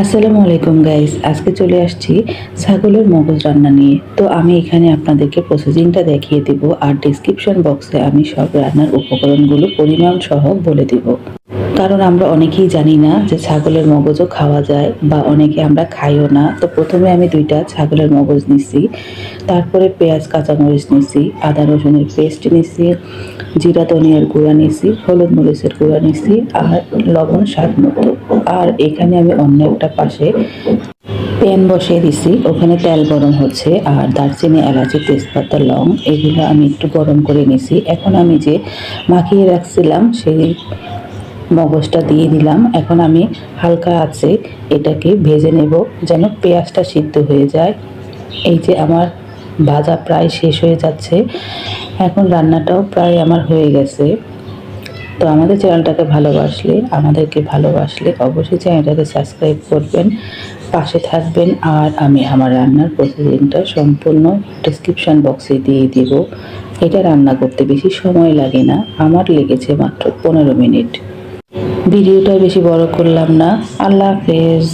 আসসালামু আলাইকুম গাইস, আজকে চলে আসছি ছাগলের মগজ রান্না নিয়ে। তো আমি এখানে আপনাদেরকে প্রসেসিংটা দেখিয়ে দিব আর ডেসক্রিপশন বক্সে আমি সব রান্নার উপকরণগুলো পরিমাণ সহ বলে দিব। কারণ আমরা অনেকেই জানি না যে ছাগলের মগজও খাওয়া যায় বা অনেকে আমরা খাইও না। তো প্রথমে আমি 2টা ছাগলের মগজ নিছি, তারপরে পেঁয়াজ কাঁচামরিচ নিছি, আদা রসুনের পেস্ট নিছি, জিরা ধনিয়ার গুঁড়া নিছি, হলুদ মরিচের গুঁড়া নিছি আর লবণ স্বাদ মতো। আর এখানে আমি অন্য একটা পাশে প্যান বসিয়ে দিছি, ওখানে তেল গরম হচ্ছে আর দারচিনি এলাচি তেজপাতা লং এগুলো আমি একটু গরম করে নিছি। এখন আমি যে মাখিয়ে রাখছিলাম সেই মগজটা দিয়ে দিলাম। এখন আমি হালকা আছে এটাকে ভেজে নেব যেন পেঁয়াজটা সিদ্ধ হয়ে যায়। এই যে আমার ভাজা প্রায় শেষ হয়ে যাচ্ছে, এখন রান্নাটাও প্রায় আমার হয়ে গেছে। তো আমাদের চ্যানেলটাকে ভালোবাসলে অবশ্যই চ্যানেলটাকে সাবস্ক্রাইব করবেন, পাশে থাকবেন। আর আমি আমার রান্নার প্রতিদিনটা সম্পূর্ণ ডেসক্রিপশন বক্সে দিয়ে দেব। এটা রান্না করতে বেশি সময় লাগে না, আমার লেগেছে মাত্র 15 মিনিট। ভিডিওটা বেশি বড় করলাম না। আল্লাহ হাফেজ।